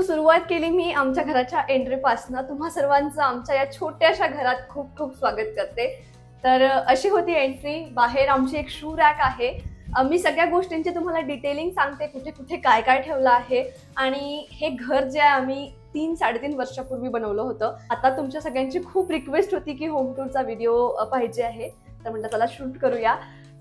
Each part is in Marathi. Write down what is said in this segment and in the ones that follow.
सुरुवात केली मी आमच्या घराच्या एंट्री पासून। तुम्हा सर्वांचं आमच्या या छोट्याशा घरात खूप खूप स्वागत करते। तर अशी होती एंट्री। बाहेर आमची एक शू रॅक आहे। मी सगळ्या गोष्टींची तुम्हाला डिटेलिंग सांगते, कुठे कुठे काय काय ठेवलं आहे। आणि हे घर जे आहे आम्ही 3-3.5 वर्षापूर्वी बनवलं होतं। आता तुमच्या सगळ्यांची खूप रिक्वेस्ट होती की होम टूरचा व्हिडिओ पाहिजे आहे, तर म्हटलं चला शूट करूया।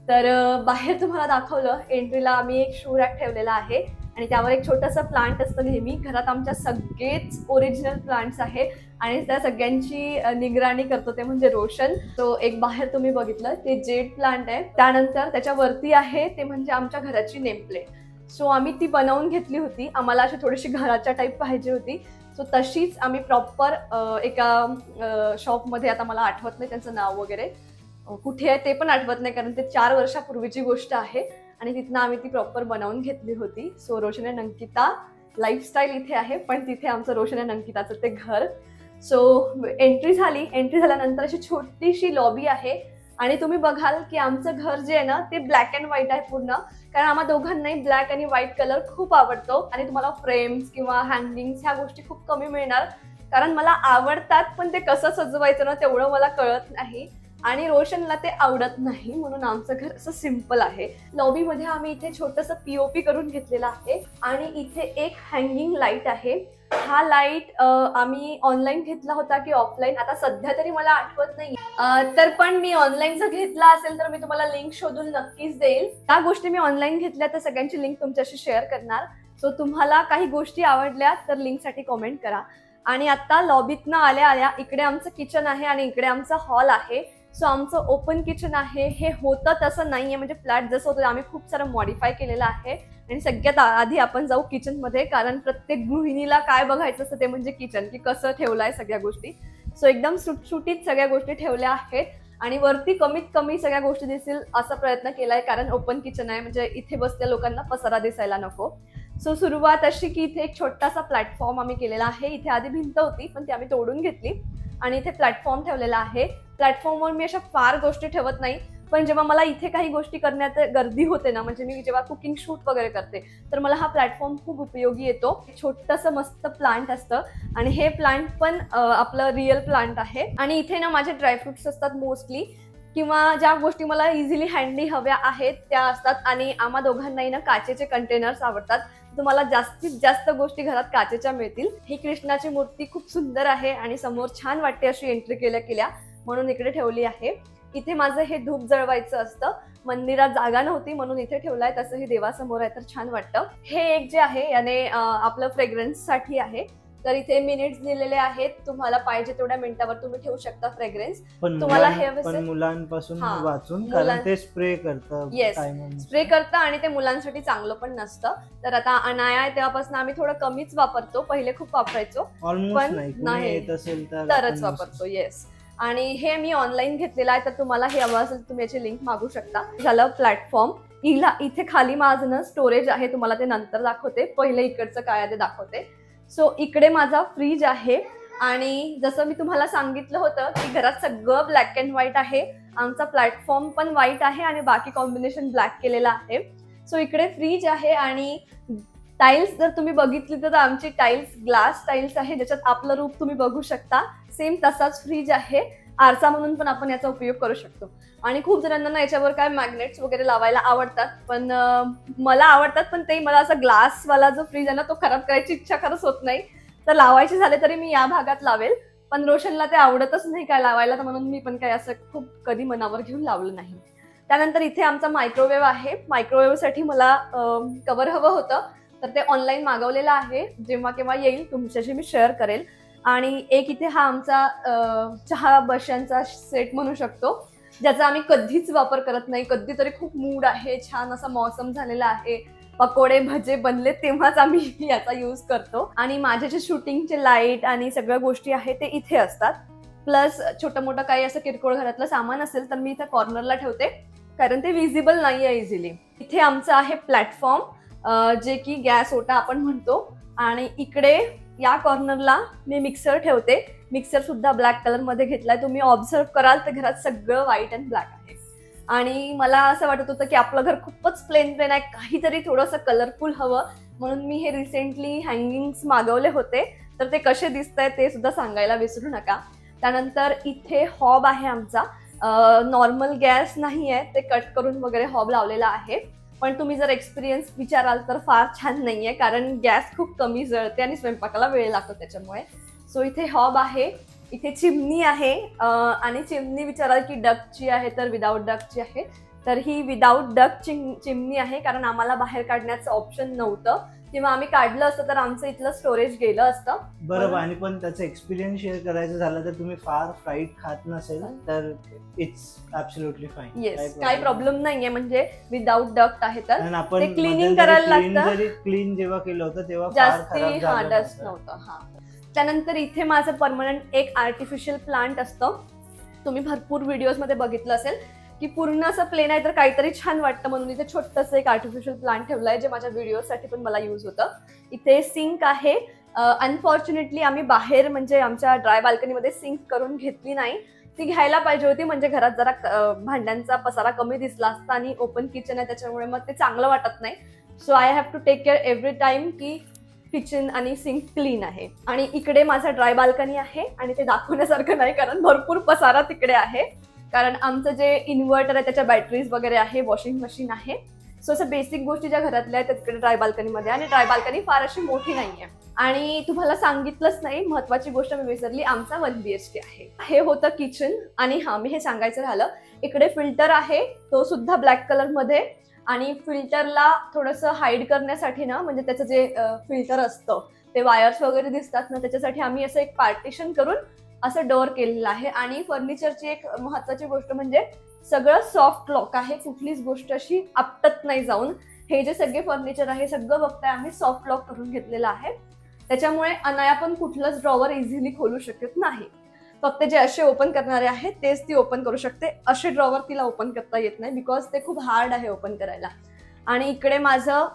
तर बाहेर तुम्हाला दाखवलं, एंट्रीला आम्ही एक शू रॅक ठेवलेला आहे आणि त्यावर एक छोटासा प्लांट असतं। नेहमी घरात आमच्या सगळेच ओरिजिनल प्लांट्स आहे आणि त्या सगळ्यांची निगराणी करतो ते म्हणजे रोशन। तो एक बाहेर तुम्ही बघितलं ते जेड प्लांट आहे। त्यानंतर त्याच्यावरती आहे ते म्हणजे आमच्या घराची नेम प्लेट। सो आम्ही ती बनवून घेतली होती, आम्हाला अशी थोडीशी घराच्या टाईप पाहिजे होती। सो तशीच आम्ही प्रॉपर एका शॉपमध्ये, आता मला आठवत नाही त्यांचं नाव वगैरे कुठे आहे ते पण आठवत नाही, कारण ते 4 वर्षापूर्वीची गोष्ट आहे आणि तिथनं आम्ही ती प्रॉपर बनवून घेतली होती। So Roshan end Ankita lifestyle इथे आहे, पण तिथे आमचं रोशन एंड अंकिताचं ते घर। सो एंट्री झाल्यानंतर अशी छोटीशी लॉबी आहे आणि तुम्ही बघाल की आमचं घर जे आहे ना ते ब्लॅक अँड व्हाईट आहे पूर्ण, कारण आम्हा दोघांनाही ब्लॅक आणि व्हाईट कलर खूप आवडतो। आणि तुम्हाला फ्रेम्स किंवा हँगिंग्स ह्या गोष्टी खूप कमी मिळणार, कारण मला आवडतात पण ते कसं सजवायचं ना तेवढं मला कळत नाही आणि रोशनला ते आवडत नाही, म्हणून आमचं घर असं सिंपल आहे। लॉबीमध्ये आम्ही इथे छोटंसं पीओपी करून घेतलेलं आहे आणि इथे एक हँगिंग लाईट आहे। हा लाईट आम्ही ऑनलाईन घेतला होता की ऑफलाईन आता सध्या तरी मला आठवत नाही, तर पण मी ऑनलाईनचा घेतला असेल तर मी तुम्हाला लिंक शोधून नक्कीच देईल। त्या गोष्टी मी ऑनलाईन घेतल्या तर सगळ्यांची लिंक तुमच्याशी शेअर करणार। सो तुम्हाला काही गोष्टी आवडल्या तर लिंकसाठी कमेंट करा। आणि आता लॉबीतनं आल्या आल्या इकडे आमचं किचन आहे आणि इकडे आमचा हॉल आहे। सो आमचं ओपन किचन आहे। हे होतं तसं नाहीये, म्हणजे फ्लॅट जसं होतं आम्ही खूप सारं मॉडिफाय केलेलं आहे। आणि सगळ्यात आधी आपण जाऊ किचन मध्ये, कारण प्रत्येक गृहिणीला काय बघायचं असतं ते म्हणजे किचन, की कसं ठेवलंय सगळ्या गोष्टी। सो एकदम सुटसुटीत सगळ्या गोष्टी ठेवल्या आहेत आणि वरती कमीत कमी सगळ्या गोष्टी दिसतील असा प्रयत्न केलाय, कारण ओपन किचन आहे म्हणजे इथे बसल्या लोकांना पसारा दिसायला नको। सो सुरुवात अशी की इथे एक छोटासा प्लॅटफॉर्म आम्ही केलेला आहे। इथे आधी भिंत होती पण ती आम्ही तोडून घेतली आणि इथे प्लॅटफॉर्म ठेवलेला आहे। प्लॅटफॉर्मवर मी अशा फार गोष्टी ठेवत नाही, पण जेव्हा मला इथे काही गोष्टी करण्यात गर्दी होते ना, म्हणजे मी जेव्हा कुकिंग शूट वगैरे करते तर मला हा प्लॅटफॉर्म खूप उपयोगी येतो। छोटंसं मस्त प्लांट असतं आणि हे प्लांट पण आपलं रिअल प्लांट आहे। आणि इथे ना माझे ड्रायफ्रुट्स असतात मोस्टली, किंवा ज्या गोष्टी मला इझिली हँडी हव्या आहेत त्या असतात। आणि आम्हा दोघांनाही ना काचेचे कंटेनर्स आवडतात, तुम्हाला जास्तीत जास्त गोष्टी घरात काचेच्या मिळतील। ही कृष्णाची मूर्ती खूप सुंदर आहे आणि समोर छान वाटते अशी एंट्री केल्या म्हणून इकडे ठेवली आहे। इथे माझं हे धूप जळवायचं असतं, मंदिरात जागा नव्हती म्हणून इथे ठेवलाय, तसं हे देवासमोर आहे तर छान वाटतं। हे एक जे आहे याने आपलं फ्रेग्रन्स साठी आहे, तर इथे मिनिट्स दिलेले आहेत, तुम्हाला पाहिजे तेवढ्या मिनिटावर तुम्ही ठेवू शकता फ्रेग्रन्स। तुम्हाला हे मुलांपासून वाचून, कारण ते स्प्रे करतं, येस स्प्रे करतं आणि ते मुलांसाठी चांगलं पण नसतं। तर आता अनाया आहे तेव्हापासून आम्ही थोडं कमीच वापरतो, पहिले खूप वापरायचो पण नाही तरच वापरतो। येस आणि हे मी ऑनलाईन घेतलेलं आहे, तर तुम्हाला हे हवं असेल तुम्ही याची लिंक मागू शकता। झालं प्लॅटफॉर्म। इथे खाली माझं स्टोरेज आहे, तुम्हाला ते नंतर दाखवते, पहिले इकडचं काय आहे ते दाखवते। सो इकडे माझा फ्रीज आहे आणि जसं मी तुम्हाला सांगितलं होतं की घरात सगळं ब्लॅक अँड व्हाईट आहे, आमचा प्लॅटफॉर्म पण व्हाईट आहे आणि बाकी कॉम्बिनेशन ब्लॅक केलेला आहे। सो इकडे फ्रीज आहे आणि टाइल्स जर तुम्ही बघितली तर आमची टाइल्स ग्लास टाइल्स आहे, ज्याच्यात आपलं रूप तुम्ही बघू शकता। सेम तसाच फ्रीज आहे, आरसा म्हणून पण आपण याचा उपयोग करू शकतो। आणि खूप जणांना ना याच्यावर काय मॅग्नेट्स वगैरे लावायला आवडतात, पण मला आवडतात, पण ते मला असा ग्लासवाला जो फ्रीज आहे ना तो खराब करायची इच्छा खरंच होत नाही, तर लावायचे झाले तरी मी या भागात लावेल, पण रोशनला ते आवडतच नाही काय लावायला, तर म्हणून मी पण काय असं खूप कधी मनावर घेऊन लावलं नाही. त्यानंतर इथे आमचा मायक्रोवेव्ह आहे. मायक्रोवेव्ह साठी मला कव्हर हवं होतं, तर ते ऑनलाईन मागवलेलं आहे. जेव्हा केव्हा येईल तुमच्याशी मी शेअर करेल. आणि एक इथे हा आमचा चहा बशांचा सेट म्हणू शकतो, ज्याचा आम्ही कधीच वापर करत नाही. कधीतरी खूप मूड आहे, छान असा मौसम झालेला आहे, पकोडे भजे बनले तेव्हाच आम्ही याचा यूज करतो. आणि माझे जे शूटिंगचे लाईट आणि सगळ्या गोष्टी आहेत ते इथे असतात. प्लस छोटं मोठं काही असं किरकोळ घरातलं सामान असेल तर मी इथे कॉर्नरला ठेवते, कारण ते विजिबल नाही आहे इझिली. इथे आमचं आहे प्लॅटफॉर्म, जे की गॅस ओटा आपण म्हणतो. आणि इकडे या कॉर्नरला मी मिक्सर ठेवते. मिक्सर सुद्धा ब्लॅक कलर मध्ये घेतलाय. तुम्ही ऑब्झर्व कराल तर घरात सगळं व्हाईट अँड ब्लॅक आहे. आणि मला असं वाटत होतं की आपलं घर खूपच प्लेन आहे, काहीतरी थोडंसं कलरफुल हवं, म्हणून मी हे रिसेंटली हँगिंग्स मागवले होते. तर ते कसे दिसत आहेत ते सुद्धा सांगायला विसरू नका. त्यानंतर इथे हॉब आहे आमचा. नॉर्मल गॅस नाही आहे, ते कट करून वगैरे हॉब लावलेला आहे. पण तुम्ही जर एक्सपिरियन्स विचाराल तर फार छान नाहीये, कारण गॅस खूप कमी जळते आणि स्वयंपाकाला वेळ लागतो त्याच्यामुळे. सो इथे हॉब आहे. इथे चिमणी आहे. आणि चिमणी विचाराल की डकची आहे तर विदाऊट डकची आहे. तर ही विदाऊट डक चिमणी आहे, कारण आम्हाला बाहेर काढण्याचं ऑप्शन नव्हतं, किंवा आम्ही काढलं असतं तर आमचं इथलं स्टोरेज गेलं असतं. बरोबर. आणि पण त्याचं एक्सपिरियन्स शेअर करायचं झालं तर तुम्ही फार फ्राईड खात नसेल तर इट्स ॲब्सोल्युटली फाईन. येस, काही प्रॉब्लेम नाहीये. म्हणजे विदाऊट डक्ट आहे तर आपण ते क्लिनिंग करायला लागतं. क्लीन जेव्हा केलं होतं तेव्हा जास्ती डस्ट नव्हतं. त्यानंतर इथे माझं परमनंट एक आर्टिफिशियल प्लांट असतं. तुम्ही भरपूर व्हिडिओज मध्ये बघितलं असेल की पूर्ण असं प्लेन आहे तर काहीतरी छान वाटतं, म्हणून इथे छोटंसं एक आर्टिफिशियल प्लांट ठेवलंय, जे माझ्या व्हिडिओसाठी पण मला यूज होतं. इथे सिंक आहे. अनफॉर्च्युनेटली आम्ही बाहेर म्हणजे आमच्या ड्राय बाल्कनीमध्ये सिंक करून घेतली नाही. ती घ्यायला पाहिजे होती, म्हणजे घरात जरा भांड्यांचा पसारा कमी दिसला असता. आणि ओपन किचन आहे त्याच्यामुळे मग ते चांगलं वाटत नाही. So I have to take care every time की किचन आणि सिंक क्लीन आहे. आणि इकडे माझा ड्राय बाल्कनी आहे, आणि ते दाखवण्यासारखं नाही कारण भरपूर पसारा तिकडे आहे, कारण आमचं जे इन्व्हर्टर आहे त्याच्या बॅटरीज वगैरे आहे, वॉशिंग मशीन आहे. सो असं बेसिक गोष्टी ज्या घरातल्या आहेत तिकडे ड्राय बाल्कनीमध्ये. आणि ड्राय बाल्कनी फार अशी मोठी नाहीये. आणि तुम्हाला सांगितलंच नाही, महत्वाची गोष्ट मी विसरली, आमचा 1 BHK आहे. हे होतं किचन. आणि हा मी हे सांगायचं राहिलं, इकडे फिल्टर आहे, तो सुद्धा ब्लॅक कलर मध्ये. आणि फिल्टरला थोडंसं हाईड करण्यासाठी ना, म्हणजे त्याचं जे फिल्टर असतं ते वायर्स वगैरे दिसतात ना, त्याच्यासाठी आम्ही असं एक पार्टिशन करून असं डोअर केलेलं आहे. आणि फर्निचरची एक महत्वाची गोष्ट म्हणजे सगळं सॉफ्ट लॉक आहे, कुठलीच गोष्ट अशी आपटत नाही जाऊन. हे जे सगळे फर्निचर आहे सगळं बघताय आम्ही सॉफ्ट लॉक करून घेतलेलं आहे. त्याच्यामुळे अनाया पण कुठलंच ड्रॉवर इझिली खोलू शकत नाही. फक्त जे असे ओपन करणारे आहेत तेच ती ओपन करू शकते. असे ड्रॉवर तिला ओपन करता येत नाही, बिकॉज ते खूप हार्ड आहे ओपन करायला. आणि इकडे माझं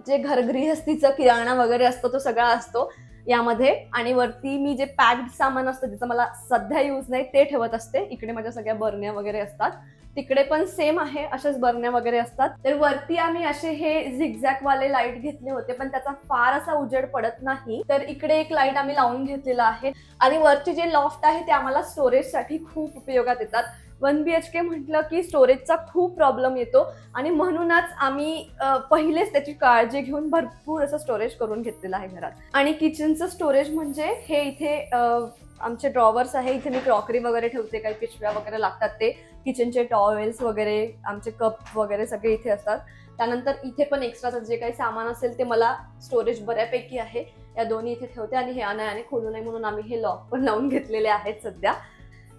जे घरगृहस्थीचं किराणा वगैरे असतो तो सगळा असतो यामध्ये. आणि वरती मी जे पॅक्ड सामान असतं ज्याचा मला सध्या यूज नाही ते ठेवत असते. इकडे माझ्या सगळ्या बरण्या वगैरे असतात. तिकडे पण सेम आहे, अशाच बरण्या वगैरे असतात. तर वरती आम्ही असे हे झिगझॅग वाले लाईट घेतले होते, पण त्याचा फार असा उजेड पडत नाही. तर इकडे एक लाईट आम्ही लावून घेतलेला आहे. आणि वरचे जे लॉफ्ट आहे ते आम्हाला स्टोरेजसाठी खूप उपयोगात येतात. 1 BHK म्हटलं की स्टोरेजचा खूप प्रॉब्लेम येतो, आणि म्हणूनच आम्ही पहिलेच त्याची काळजी घेऊन भरपूर असं स्टोरेज करून घेतलेलं आहे घरात. आणि किचनचं स्टोरेज म्हणजे हे इथे आमचे ड्रॉवर्स आहे. इथे मी क्रॉकरी वगैरे ठेवते, काही पिशव्या वगैरे लागतात ते, किचनचे टॉवेल्स वगैरे, आमचे कप वगैरे सगळे इथे असतात. त्यानंतर इथे पण एक्स्ट्राचं जे काही सामान असेल ते मला स्टोरेज बऱ्यापैकी आहे. या दोन्ही इथे ठेवते. आणि हे अनायाने खोलू नये म्हणून आम्ही हे लॉक पण लावून घेतलेले आहेत सध्या.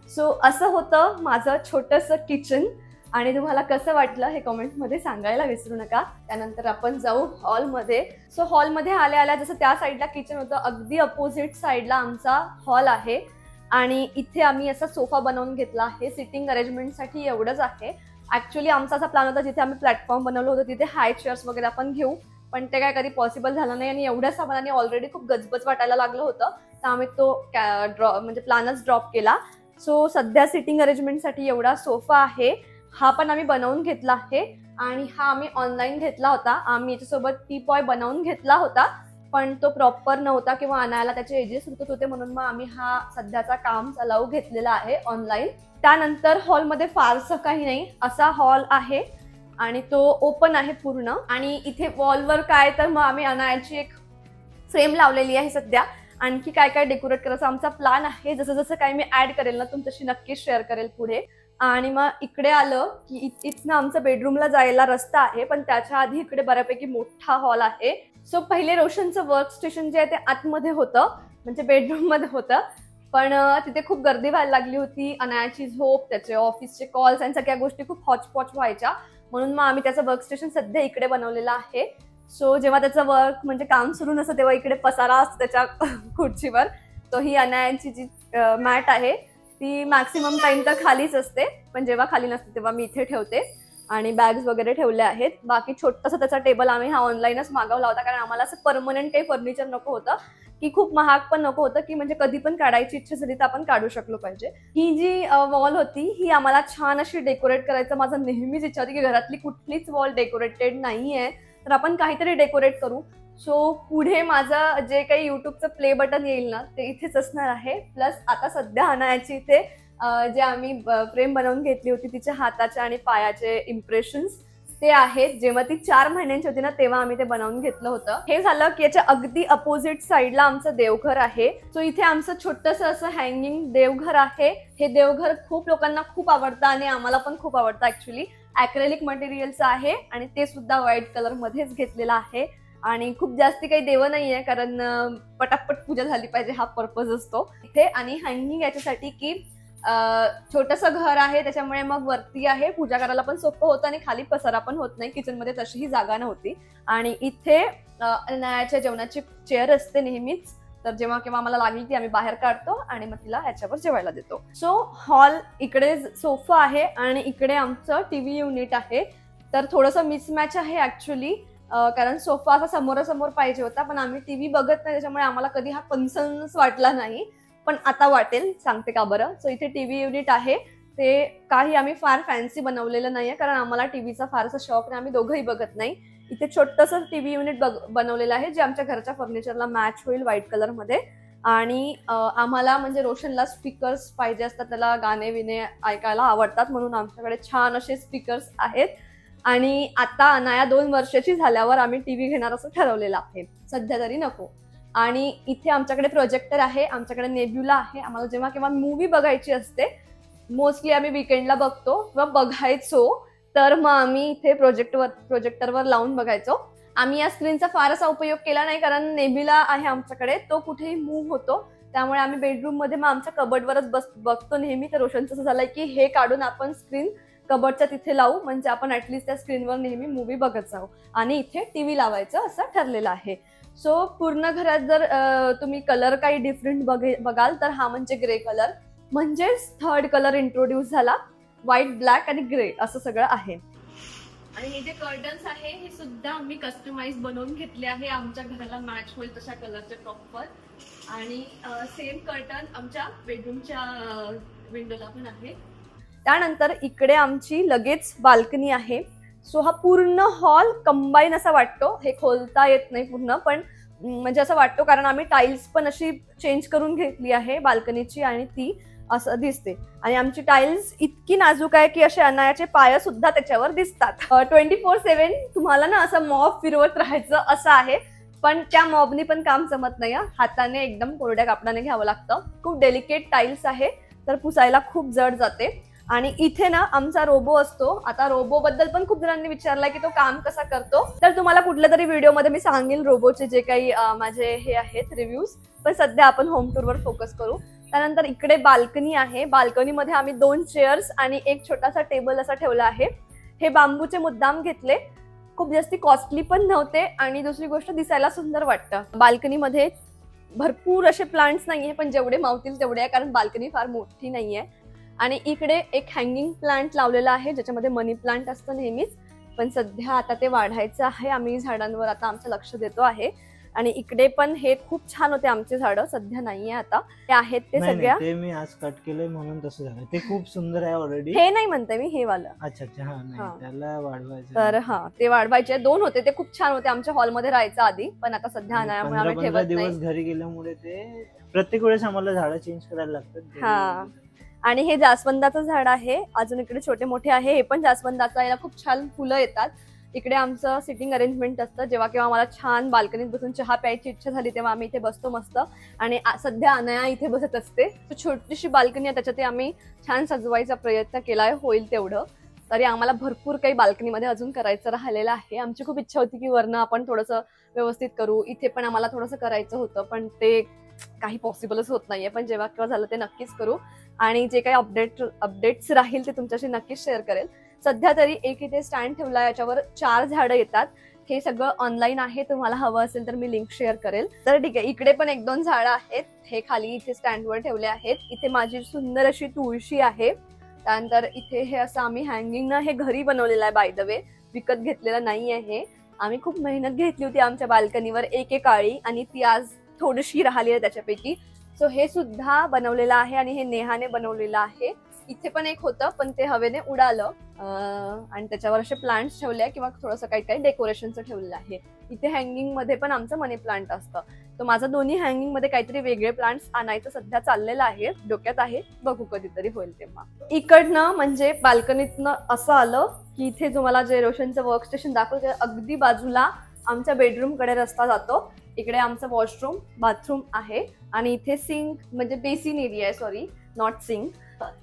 सो असं होतं माझं छोटंसं किचन. आणि तुम्हाला कसं वाटलं हे कमेंटमध्ये सांगायला विसरू नका. त्यानंतर आपण जाऊ हॉलमध्ये. सो हॉलमध्ये आल्या आल्या जसं त्या साईडला किचन होतं, अगदी अपोजिट साईडला आमचा हॉल आहे. आणि इथे आम्ही असा सोफा बनवून घेतला आहे. सिटिंग अरेंजमेंटसाठी एवढंच आहे. ऍक्च्युली आमचा असा प्लॅन होता जिथे आम्ही प्लॅटफॉर्म बनवलं होतं तिथे हाय चेअर्स वगैरे आपण घेऊ, पण ते काय कधी पॉसिबल झालं नाही. आणि एवढ्या सामानाने ऑलरेडी खूप गजबज वाटायला लागलं होतं, तर आम्ही तो म्हणजे प्लॅनच ड्रॉप केला. सो सध्या सिटिंग अरेंजमेंटसाठी एवढा सोफा आहे. हा पण आम्ही बनवून घेतला आहे. आणि हा आम्ही ऑनलाईन घेतला होता. आम्ही याच्यासोबत टी-पॉय बनवून घेतला होता, पण तो प्रॉपर नव्हता किंवा आणायला त्याचे एजेस रुकत होते, म्हणून मग आम्ही हा सध्याचा काम चालू घेतलेला आहे ऑनलाईन. त्यानंतर हॉलमध्ये फारसं काही नाही, असा हॉल आहे आणि तो ओपन आहे पूर्ण. आणि इथे वॉलवर काय तर मग आम्ही अनायाची एक फ्रेम लावलेली आहे सध्या. आणखी काय काय डेकोरेट करायचं आमचा प्लॅन आहे. जसं जसं काही मी ऍड करेल ना तुमच्याशी नक्कीच शेअर करेल पुढे. आणि मग इकडे आलं की इथनं आमचं बेडरूमला जायला रस्ता आहे, पण त्याच्या आधी इकडे बऱ्यापैकी मोठा हॉल आहे. सो पहिले रोशनचं वर्क स्टेशन जे आहे ते आतमध्ये होतं, म्हणजे बेडरूम मध्ये होतं. पण तिथे खूप गर्दी व्हायला लागली होती. अनायाची झोप, त्याचे ऑफिसचे कॉल्स आणि सगळ्या गोष्टी खूप हॉचपॉच व्हायच्या. म्हणून मग आम्ही त्याचं वर्क स्टेशन सध्या इकडे बनवलेलं आहे. सो जेव्हा त्याचं वर्क म्हणजे काम सुरू नसतं तेव्हा इकडे पसारा असतो त्याच्या खुर्चीवर. तो ही अनायांची जी मॅट आहे ती मॅक्सिमम टाइम तर खालीच असते, पण जेव्हा खाली नसते तेव्हा मी इथे ठेवते. आणि बॅग्स वगैरे ठेवल्या आहेत. बाकी छोटासा त्याचा टेबल आम्ही हा ऑनलाईनच मागवला होता, कारण आम्हाला असं परमनंट काही फर्निचर नको होतं, की खूप महाग पण नको होतं, की म्हणजे कधी पण काढायची इच्छा झाली तर आपण काढू शकलो पाहिजे. ही जी वॉल होती ही आम्हाला छान अशी डेकोरेट करायचं माझं नेहमीच इच्छा होती, की घरातली कुठलीच वॉल डेकोरेटेड नाहीये तर आपण काहीतरी डेकोरेट करू. सो पुढे माझं जे काही युट्यूबचं प्ले बटन येईल ना ते इथेच असणार आहे. प्लस आता सध्या अनायाची इथे जे आम्ही फ्रेम बनवून घेतली होती तिच्या हाताचे आणि पायाचे इम्प्रेशन्स ते आहेत. जेव्हा ती 4 महिन्यांची होती ना तेव्हा आम्ही ते बनवून घेतलं होतं. हे झालं की याच्या अगदी अपोजिट साईडला आमचं देवघर आहे. सो इथे आमचं छोटंसं असं हँगिंग देवघर आहे. हे देवघर खूप लोकांना खूप आवडतं आणि आम्हाला पण खूप आवडतं. ऍक्च्युली ॲक्रेलिक मटेरियलचं आहे आणि ते सुद्धा व्हाईट कलर मध्येच घेतलेलं आहे. आणि खूप जास्ती काही देवं नाहीये, कारण पटापट पूजा झाली पाहिजे हा पर्पज असतो इथे. आणि हँगिंग याच्यासाठी की छोटंसं घर आहे त्याच्यामुळे मग वरती आहे, पूजा करायला पण सोपं होतं आणि खाली पसारा पण होत नाही. किचनमध्ये तशीही जागा नव्हती. आणि इथे नयाच्या जेवणाची चेअर असते नेहमीच, तर जेव्हा केव्हा आम्हाला लागली ती आम्ही बाहेर काढतो आणि मग तिला ह्याच्यावर जेवायला देतो. सो हॉल इकडे सोफा आहे आणि इकडे आमचं टीव्ही युनिट आहे. तर थोडंसं मिसमॅच आहे ऍक्च्युली, कारण सोफा असा समोरासमोर पाहिजे होता, पण आम्ही टीव्ही बघत नाही त्याच्यामुळे आम्हाला कधी हा कन्सर्नच वाटला नाही, पण आता वाटेल. सांगते का बरं. सो इथे टीव्ही युनिट आहे. ते काही आम्ही फार फॅन्सी बनवलेलं नाहीये, कारण आम्हाला टीव्हीचा फारसा शौक नाही, आम्ही दोघंही बघत नाही. इथे छोटंसं टीव्ही युनिट बनवलेलं आहे जे आमच्या घरच्या फर्निचरला मॅच होईल व्हाईट कलर मध्ये. आणि आम्हाला म्हणजे रोशनला स्पीकर्स पाहिजे असतात, त्याला गाणे विणे ऐकायला आवडतात, म्हणून आमच्याकडे छान असे स्पीकर्स आहेत. आणि आता अनाया 2 वर्षाची झाल्यावर आम्ही टीव्ही घेणार असं ठरवलेलं आहे, सध्या तरी नको. आणि इथे आमच्याकडे प्रोजेक्टर आहे, आमच्याकडे नेब्युला आहे. आम्हाला जेव्हा केव्हा मूवी बघायची असते, मोस्टली आम्ही वीकेंडला बघतो किंवा बघायचो, तर मग आम्ही इथे प्रोजेक्टरवर लावून बघायचो. आम्ही या स्क्रीनचा फारसा उपयोग केला नाही, कारण नेब्युला आहे आमच्याकडे, तो कुठेही मूव्ह होतो, त्यामुळे आम्ही बेडरूम मध्ये मग आमच्या कबर्डवरच बघतो नेहमी. तर रोशनचं असं झालंय की हे काढून आपण स्क्रीन कबर्डच्या तिथे लावू, म्हणजे आपण ऍटलीस्ट त्या स्क्रीनवर नेहमी मूवी बघत जाऊ. आणि इथे टीव्ही लावायचं असं ठरलेलं आहे. सो पूर्ण घरात जर तुम्ही कलर काही डिफरंट बघाल तर हा म्हणजे ग्रे कलर, म्हणजेच 3rd कलर इंट्रोड्यूस झाला. व्हाईट, ब्लॅक आणि ग्रे असं सगळं आहे. आणि हे जे कर्टन्स आहे हे सुद्धा आम्ही कस्टमाइज बनवून घेतले आहे, आमच्या घराला मॅच होईल तशा कलरचे प्रॉपर. आणि सेम कर्टन आमच्या बेडरूमच्या विंडोला पण आहे. त्यानंतर इकडे आमची लगेच बाल्कनी आहे. सो हा पूर्ण हॉल कंबाईन असा वाटतो. हे खोलता येत नाही पूर्ण, पण म्हणजे असं वाटतो, कारण आम्ही टाईल्स पण अशी चेंज करून घेतली आहे बाल्कनीची आणि ती असं दिसते. आणि आमची टाईल्स इतकी नाजूक आहे की असे अनायाचे पाय सुद्धा त्याच्यावर दिसतात. 24/7 तुम्हाला ना असं मॉब फिरवत राहायचं असं आहे, पण त्या मॉबनी पण काम जमत नाही. हाताने एकदम कोरड्या कापडाने घ्यावं लागतं. खूप डेलिकेट टाईल्स आहे, तर पुसायला खूप जड जाते. आणि इथे ना आमचा रोबो असतो. आता रोबो बद्दल पण खूप जणांनी विचारलाय की तो काम कसा करतो, तर तुम्हाला कुठल्या तरी व्हिडिओमध्ये मी सांगेल रोबोचे जे काही माझे हे आहेत रिव्ह्यूज. पण सध्या आपण होम टूरवर फोकस करू. त्यानंतर इकडे बाल्कनी आहे. बाल्कनीमध्ये आम्ही 2 चेअर्स आणि एक छोटासा टेबल असा ठेवला आहे. हे बांबूचे मुद्दाम घेतले, खूप जास्ती कॉस्टली पण नव्हते आणि दुसरी गोष्ट दिसायला सुंदर वाटतं. बाल्कनीमध्ये भरपूर असे प्लांट्स नाहीये, पण जेवढे मावतील तेवढे आहे, कारण बाल्कनी फार मोठी नाहीये. आणि इकडे एक हँगिंग प्लांट लावलेला आहे ज्याच्यामध्ये मनी प्लांट असतं नेहमीच, पण सध्या आता ते वाढायचं आहे. आम्ही झाडांवर आता आमचं लक्ष देतो आहे. आणि इकडे पण हे खूप छान होते आमचे झाडं, सध्या नाहीये आता. ते आहेत ते सगळ्या, ते मी आज कट केलंय म्हणून तसं झालं. ते खूप सुंदर आहे ऑलरेडी. हे नाही म्हणते मी, हे वालं. अच्छा अच्छा, हा नाही त्याला वाढवायचं. तर ते वाढवायचे. 2 होते, ते खूप छान होते, आमच्या हॉलमध्ये राहायचं आधी, पण आता सध्या अनायामुळे आम्ही ठेवत नाही. दिवस घरी गेल्यामुळे ते प्रत्येक वेळेस आम्हाला झाडं चेंज करायला लागतात. हा. आणि हे जास्वंदाचं झाड आहे, अजून इकडे छोटे मोठे आहे. हे पण जास्वंदाचं, याला खूप छान फुलं येतात. इकडे आमचं सिटिंग अरेंजमेंट असतं. जेव्हा केव्हा आम्हाला छान बाल्कनीत बसून चहा प्यायची इच्छा झाली तेव्हा आम्ही इथे बसतो मस्त. आणि सध्या अनया इथे बसत असते. छोटीशी बाल्कनी आहे, त्याच्यात आम्ही छान सजवायचा प्रयत्न केलाय होईल तेवढं. तरी आम्हाला भरपूर काही बाल्कनीमध्ये अजून करायचं राहिलेलं आहे. आमची खूप इच्छा होती की वरनं आपण थोडंसं व्यवस्थित करू, इथे पण आम्हाला थोडंसं करायचं होतं, पण ते काही पॉसिबलच होत नाहीये. पण जेव्हा केव्हा झालं ते नक्कीच करू आणि जे काही अपडेट्स राहील ते तुमच्याशी नक्कीच शेअर करेल. सध्या तरी एक इथे स्टँड ठेवला, याच्यावर 4 झाडं येतात. हे सगळं ऑनलाईन आहे, तुम्हाला हवं असेल तर मी लिंक शेअर करेल. तर ठीक आहे, इकडे पण 1-2 झाडं आहेत, हे खाली इथे स्टँडवर ठेवले आहेत. इथे माझी सुंदर अशी तुळशी आहे. त्यानंतर इथे हे असं आम्ही हँगिंग हे घरी बनवलेलं आहे, बाय द वे, विकत घेतलेलं नाही आहे. आम्ही खूप मेहनत घेतली होती आमच्या बाल्कनीवर एक काळी, आणि ती आज थोडीशी राहिली आहे त्याच्यापैकी. सो हे सुद्धा बनवलेलं आहे आणि हे नेहाने बनवलेलं आहे. इथे पण एक होतं पण ते हवेने उडालं आणि त्याच्यावर असे प्लांट्स ठेवले किंवा थोडंसं काही काही डेकोरेशनचं ठेवलेलं आहे. इथे हँगिंग मध्ये पण आमचं मनी प्लांट असतं. तर माझं दोन्ही हँगिंग मध्ये काहीतरी वेगळे प्लांट्स आणायचं सध्या चाललेलं आहे, डोक्यात आहे, बघू कधीतरी होईल तेव्हा. इकडनं म्हणजे बाल्कनीतनं असं आलं की इथे जो मला जे रोशनचं वर्क स्टेशन दाखवलं त्या अगदी बाजूला आमच्या बेडरूम कडे रस्ता जातो. इकडे आमचं वॉशरूम बाथरूम आहे आणि इथे सिंक म्हणजे बेसिन एरिया आहे, सॉरी नॉट सिंक.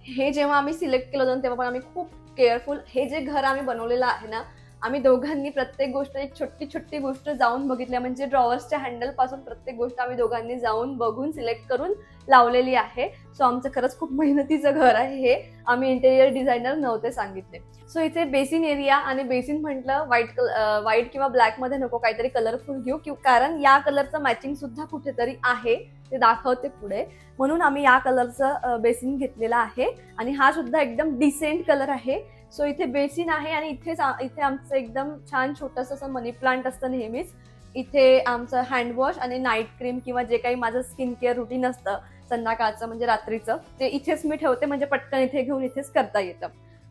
हे जेव्हा आम्ही सिलेक्ट केलं होतं तेव्हा पण आम्ही खूप केअरफुल, हे जे घर आम्ही बनवलेलं आहे ना, आम्ही दोघांनी प्रत्येक गोष्ट, एक छोटी छोटी गोष्ट जाऊन बघितल्या, म्हणजे ड्रॉवर्सच्या हँडल पासून प्रत्येक गोष्ट आम्ही दोघांनी जाऊन बघून सिलेक्ट करून लावलेली आहे. सो आमचं खरंच खूप मेहनतीचं घर आहे हे, आम्ही इंटेरियर डिझायनर नव्हते सांगितले. सो इथे बेसिन एरिया, आणि बेसिन म्हटलं व्हाईट किंवा ब्लॅक मध्ये नको, काहीतरी कलरफुल घेऊ, कारण या कलरचं मॅचिंग सुद्धा कुठेतरी आहे, ते दाखवते पुढे. म्हणून आम्ही या कलरचं बेसिन घेतलेला आहे आणि हा सुद्धा एकदम डिसेंट कलर आहे. सो इथे बेसिन आहे आणि इथे आमचं एकदम छान छोटंसं असं मनी प्लांट असतं नेहमीच. इथे आमचं हँडवॉश आणि नाईट क्रीम किंवा जे काही माझं स्किन केअर रुटीन असतं संध्याकाळचं म्हणजे रात्रीचं, ते इथेच मी ठेवते, म्हणजे पटकन इथे घेऊन इथेच करता येतं.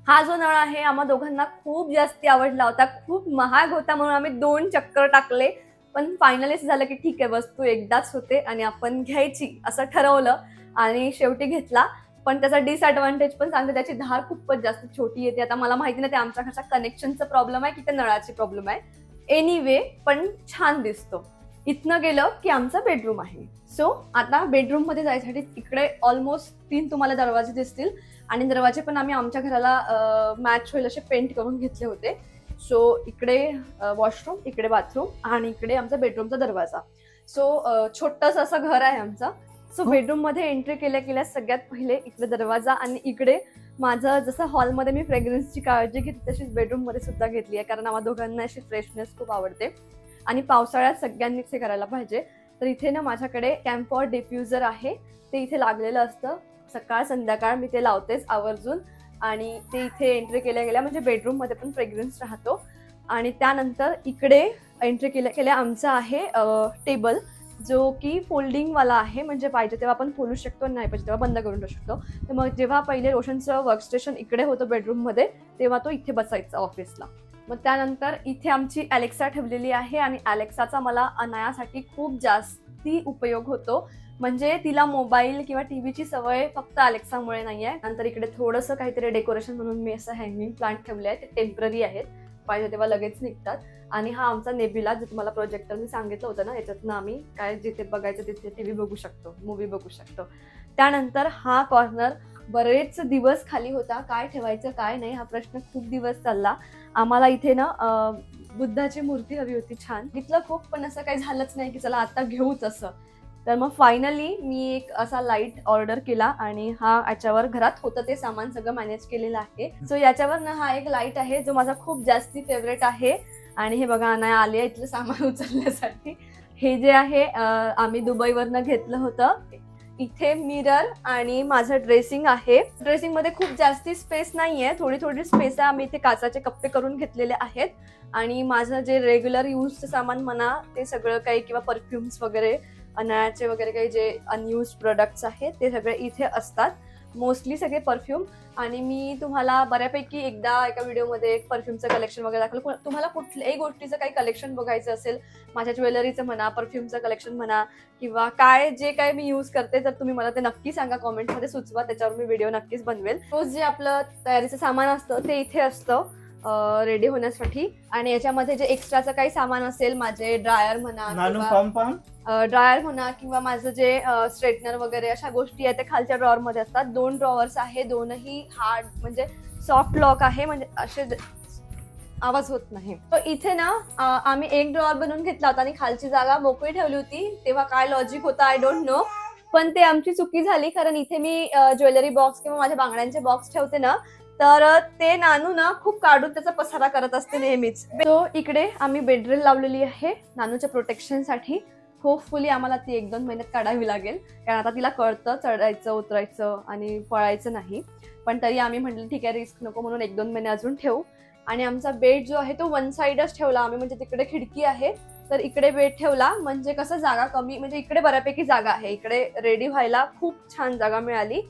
हा जो नळ आहे आम्हा दोघांना खूप जास्ती आवडला होता, खूप महाग होता म्हणून आम्ही 2 चक्कर टाकले, पण फायनली झालं की ठीक आहे, वस्तू एकदाच होते आणि आपण घ्यायची असं ठरवलं आणि शेवटी घेतला. पण त्याचा डिसएडव्हान्टेज पण सांगते, त्याची धार खूपच जास्त छोटी येते. आता मला माहिती नाही ते आमच्या घरच्या कनेक्शनचा प्रॉब्लेम आहे की त्या नळाची प्रॉब्लेम आहे, एनिवे पण छान दिसतो. इथनं गेलं की आमचा बेडरूम आहे. सो आता बेडरूम मध्ये जायसाठी इकडे ऑलमोस्ट 3 तुम्हाला दरवाजे दिसतील आणि दरवाजे पण आम्ही आमच्या घराला मॅच होईल असे पेंट करून घेतले होते. सो इकडे वॉशरूम, इकडे बाथरूम आणि इकडे आमचा बेडरूमचा दरवाजा. सो छोटंसं असं घर आहे आमचं. सो बेडरूम मध्ये एंट्री केल्या सगळ्यात पहिले इकडे दरवाजा आणि इकडे माझं जसं हॉलमध्ये मी फ्रेग्रन्सची काळजी घेते तशीच बेडरूम मध्ये सुद्धा घेतली आहे, कारण आम्हाला दोघांना अशी फ्रेशनेस खूप आवडते आणि पावसाळ्यात सगळ्यांनीच हे करायला पाहिजे. तर इथे ना माझ्याकडे कॅम्फॉर डिफ्युजर आहे, ते इथे लागलेलं असतं. सकाळ संध्याकाळ मी ते लावतेच आवर्जून आणि ते इथे एंट्री केल्या म्हणजे बेडरूम मध्ये पण फ्रेग्रन्स राहतो. आणि त्यानंतर इकडे एंट्री केल्या आमचा आहे टेबल, जो की फोल्डिंग वाला आहे, म्हणजे पाहिजे तेव्हा आपण खोलू शकतो, नाही पाहिजे तेव्हा बंद करून ठेवू शकतो. तर मग जेव्हा पहिले रोशनचं वर्कस्टेशन इकडे होतं बेडरूम मध्ये तेव्हा तो इथे बसायचा ऑफिसला. मग त्यानंतर इथे आमची अलेक्सा ठेवलेली आहे आणि अलेक्साचा मला अनायासाठी खूप जास्ती उपयोग होतो, म्हणजे तिला मोबाईल किंवा टीव्हीची सवय फक्त अलेक्सामुळे नाही आहे. नंतर इकडे थोडंसं काहीतरी डेकोरेशन म्हणून मी असं हँगिंग प्लांट ठेवले आहे, ते टेम्पररी आहेत, पाहिजे तेव्हा लगेच निघतात. आणि हा आमचा नेबिला, जे तुम्हाला प्रोजेक्टर मी सांगितलं होतं ना, याच्यातनं आम्ही काय जिथे बघायचं तिथे टीव्ही बघू शकतो, मूवी बघू शकतो. त्यानंतर हा कॉर्नर बरेच दिवस खाली होता, काय ठेवायचं काय नाही हा प्रश्न खूप दिवस चालला. आम्हाला इथे ना बुद्धाची मूर्ती हवी होती छान, घेतलं खूप, पण असं काही झालंच नाही की चला आता घेऊच असं. तर मग फायनली मी एक असा लाईट ऑर्डर केला आणि हा याच्यावर घरात होतं ते सामान सगळं मॅनेज केलेलं आहे. सो याच्यावर ना हा एक लाईट आहे जो माझा खूप जास्ती फेवरेट आहे. आणि हे बघा अनाया आली आहे इथलं सामान उचलण्यासाठी. हे जे आहे आम्ही दुबईवरनं घेतलं होतं. इथे मिरर आणि माझं ड्रेसिंग आहे. ड्रेसिंग मध्ये खूप जास्ती स्पेस नाहीये, थोडी थोडी स्पेस आहे. आम्ही इथे काचाचे कप्पे करून घेतलेले आहेत आणि माझं जे रेग्युलर यूजचं सामान म्हणा ते सगळं काही, किंवा परफ्युम्स वगैरे अनायाचे वगैरे काही जे अनयूज प्रोडक्ट्स आहेत ते सगळे इथे असतात, मोस्टली सगळे परफ्यूम. आणि मी तुम्हाला बऱ्यापैकी एकदा एका व्हिडिओमध्ये एक परफ्यूमचं कलेक्शन वगैरे दाखवलं. तुम्हाला कुठल्याही गोष्टीचं काही कलेक्शन बघायचं असेल, माझ्या ज्वेलरीचं म्हणा, परफ्यूमचं कलेक्शन म्हणा, किंवा काय जे काय मी यूज करते, तर तुम्ही मला ते नक्की सांगा, कॉमेंटमध्ये सुचवा, त्याच्यावर मी व्हिडिओ नक्कीच बनवेल. रोज जे आपलं तयारीचं सामान असतं ते इथे असतं. रेडी होण्यासाठी. आणि याच्यामध्ये जे एक्स्ट्राचं काही सामान असेल, माझे ड्रायर म्हणा किंवा माझं जे स्ट्रेटनर वगैरे अशा गोष्टी आहेत ते खालच्या ड्रॉवर मध्ये असतात. 2 ड्रॉवर्स आहे, दोनही हार्ड म्हणजे सॉफ्ट लॉक आहे, म्हणजे असे आवाज होत नाही. तर इथे ना आम्ही एक ड्रॉवर बनवून घेतला होता आणि खालची जागा मोकळी ठेवली होती. तेव्हा काय लॉजिक होतं आय डोंट नो, पण ते आमची चुकी झाली. कारण इथे मी ज्वेलरी बॉक्स किंवा माझ्या बांगड्यांचे बॉक्स ठेवते ना, तर ते नानू ना खूप काढून त्याचा पसारा करत असते नेहमीच. तो इकडे आम्ही बेडरेल लावलेली आहे नानूच्या प्रोटेक्शनसाठी. होपफुली आम्हाला ती 1-2 महिन्यात काढावी लागेल, कारण आता तिला कळतं चढायचं उतरायचं आणि पळायचं नाही. पण तरी आम्ही म्हटलं ठीक आहे, रिस्क नको म्हणून 1-2 महिने अजून ठेवू. आणि आमचा बेड जो आहे तो 1 साइडच ठेवला आम्ही, म्हणजे तिकडे खिडकी आहे तर इकडे बेड ठेवला, म्हणजे कसं जागा कमी, म्हणजे इकडे बऱ्यापैकी जागा आहे. इकडे रेडी व्हायला खूप छान जागा मिळाली,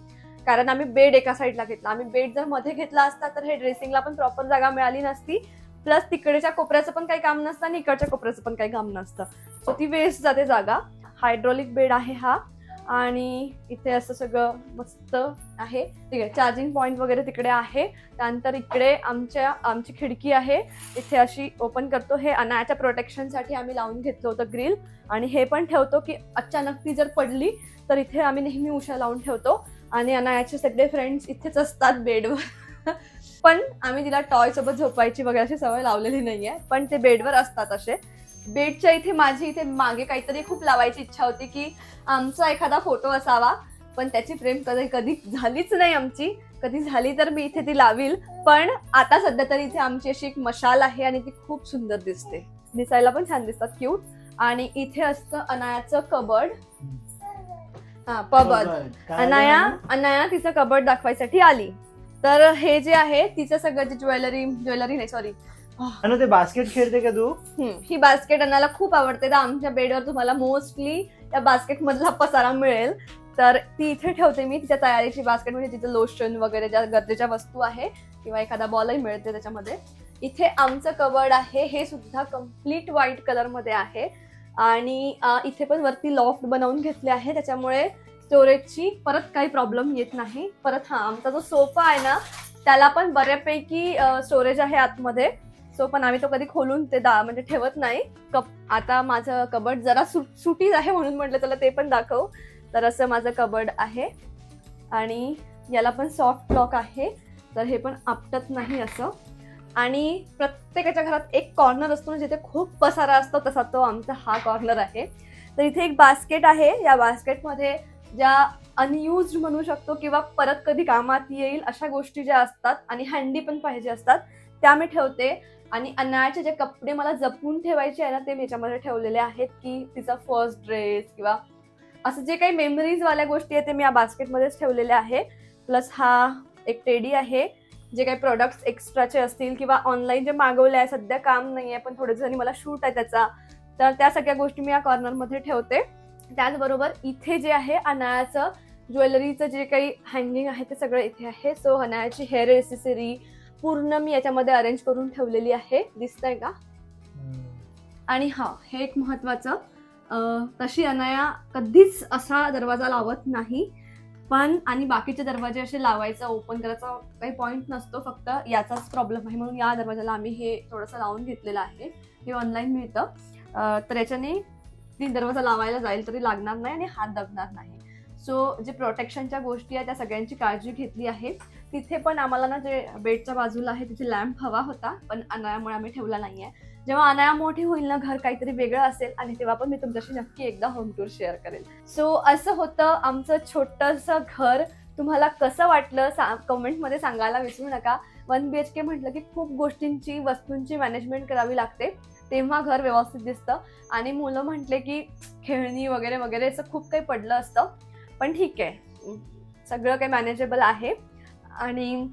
कारण आम्ही बेड एका साईडला घेतला. आम्ही बेड जर मध्ये घेतला असता तर हे ड्रेसिंगला पण प्रॉपर जागा मिळाली नसती. प्लस तिकडेच्या कोपऱ्याचं पण काही काम नसतं आणि इकडच्या कोपऱ्याचं पण काही काम नसतं, सो ती वेस्ट जाते जागा. हायड्रॉलिक बेड आहे हा. आणि इथे असं सगळं मस्त आहे. ठीक आहे, चार्जिंग पॉईंट वगैरे तिकडे आहे. त्यानंतर इकडे आमची खिडकी आहे, इथे अशी ओपन करतो. हे अनायाच्या प्रोटेक्शनसाठी आम्ही लावून घेतलं होतं ग्रिल. आणि हे पण ठेवतो की अचानक ती जर पडली तर इथे आम्ही नेहमी उशा लावून ठेवतो. आणि अनायाचे सगळे फ्रेंड्स इथेच असतात बेडवर. पण आम्ही तिला टॉय सोबत झोपायची वगैरे अशी सवय लावलेली नाहीये, पण ते बेडवर असतात असे. बेडच्या इथे माझी इथे मागे काहीतरी खूप लावायची इच्छा होती की आमचा एखादा फोटो असावा, पण त्याची फ्रेम कधी झालीच नाही आमची. कधी झाली तर मी इथे ती लावील. पण आता सध्या तरी इथे आमची अशी एक मशाल आहे आणि ती खूप सुंदर दिसते, दिसायला पण छान दिसतात, क्यूट. आणि इथे असतं अनायाचं कबर्ड. अनाया तिचं कबर्ड दाखवायसाठी आली. तर हे जे आहे तिचं सगळं जे ज्वेलरी नाही सॉरी ते बास्केट खेळते का तू? ही बास्केट अनाला खूप आवडते. तर आमच्या बेडवर तुम्हाला मोस्टली त्या बास्केट मधला पसारा मिळेल. तर ती इथे ठेवते मी, तिच्या तयारीची बास्केट, म्हणजे तिचं लोशन वगैरे ज्या गरजेच्या वस्तू आहे किंवा एखादा बॉलही मिळते त्याच्यामध्ये. इथे आमचं कबर्ड आहे, हे सुद्धा कम्प्लीट व्हाईट कलर मध्ये आहे. आणि इथे पण वरती लॉफ्ट बनवून घेतले आहे, त्याच्यामुळे स्टोरेजची परत काही प्रॉब्लेम येत नाही. परत आमचा जो सोफा आहे ना त्याला पण बऱ्यापैकी स्टोरेज आहे आतमध्ये. सो पण आम्ही तो कधी खोलून ते म्हणजे ठेवत नाही. आता माझं कबर्ड जरा सुटीच आहे म्हणून म्हटलं चला ते पण दाखव. तर असं माझं कबर्ड आहे आणि याला पण सॉफ्ट लॉक आहे, तर हे पण आपटत नाही असं. आणि प्रत्येकाच्या घरात एक कॉर्नर असतो ना जिथे खूप पसारा असतो, तसा तो आमचा हा कॉर्नर आहे. तर इथे एक बास्केट आहे. या बास्केटमध्ये ज्या अनयुज्ड म्हणू शकतो किंवा परत कधी कामात येईल अशा गोष्टी ज्या असतात आणि हँडी पण पाहिजे असतात त्या मी ठेवते. आणि अनायाचे जे कपडे मला जपून ठेवायचे आहे ना ते मी याच्यामध्ये ठेवलेले आहेत, की तिचा फर्स्ट ड्रेस किंवा असं जे काही मेमरीज वाल्या गोष्टी आहेत ते मी या बास्केटमध्येच ठेवलेले आहे. प्लस हा एक टेडी आहे, जे काही प्रोडक्ट्स एक्स्ट्राचे असतील किंवा ऑनलाईन जे मागवले आहे, सध्या काम नाही आहे पण थोडे जणी मला शूट आहे त्याचा, तर त्या सगळ्या गोष्टी मी या कॉर्नरमध्ये ठेवते. त्याचबरोबर इथे जे आहे अनायाचं ज्वेलरीचं जे काही हँगिंग आहे ते सगळं इथे आहे. सो अनायाची हेअर एसेसरी पूर्ण मी याच्यामध्ये अरेंज करून ठेवलेली आहे, दिसतंय का? आणि हे एक महत्वाचं, तशी अनाया कधीच असा दरवाजा लावत नाही, पण आणि बाकीचे दरवाजे असे लावायचा ओपन करायचा काही पॉईंट नसतो, फक्त याचाच प्रॉब्लेम आहे म्हणून या दरवाजाला आम्ही हे थोडंसं लावून घेतलेलं आहे. हे ऑनलाईन मिळतं, तर याच्याने ती दरवाजा लावायला जाईल तरी लागणार नाही आणि हात दबणार नाही. सो जे प्रोटेक्शनच्या गोष्टी आहेत त्या सगळ्यांची काळजी घेतली आहे. तिथे पण आम्हाला ना जे बेडच्या बाजूला आहे तिथे लॅम्प हवा होता, पण अनायामुळे आम्ही ठेवला नाहीये. जेव्हा अनाया मोठी होईल ना, घर काहीतरी वेगळं असेल आणि तेव्हा पण मी तुमच्याशी नक्की एकदा होम टूर शेअर करेल. सो असं होतं आमचं छोटंसं घर. तुम्हाला कसं वाटलं कमेंटमध्ये सांगायला विसरू नका. 1 BHK म्हटलं की खूप गोष्टींची वस्तूंची मॅनेजमेंट करावी लागते, तेव्हा घर व्यवस्थित दिसतं. आणि मुलं म्हटले की खेळणी वगैरे वगैरे असं खूप काही पडलं असतं, पण ठीक आहे, सगळं काही मॅनेजेबल आहे. आणि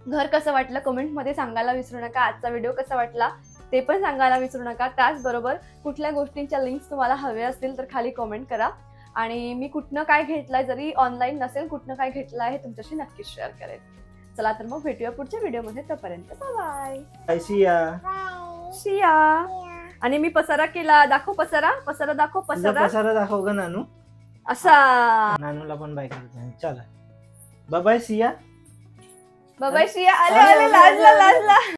घर कसं वाटलं कमेंटमध्ये सांगायला विसरू नका. आजचा व्हिडिओ कसा वाटला ते पण सांगायला विसरू नका. त्याचबरोबर कुठल्या गोष्टींच्या लिंक्स तुम्हाला हवे असतील तर खाली कमेंट करा. आणि मी कुठनं काय घेतलंय, जरी ऑनलाईन नसेल कुठनं काय घेतलं आहे तुमच्याशी नक्कीच शेअर करेन. चला तर मग भेटूया पुढच्या व्हिडिओमध्ये, तोपर्यंत बाय. शिया. आणि मी पसारा केला, दाखव पसारा, पसारा दाखव, पसारा दाखव ग नानू. असा नानूला पण बाय करतो. चला bye bye Siya. Bye bye Siya. आले लाजला.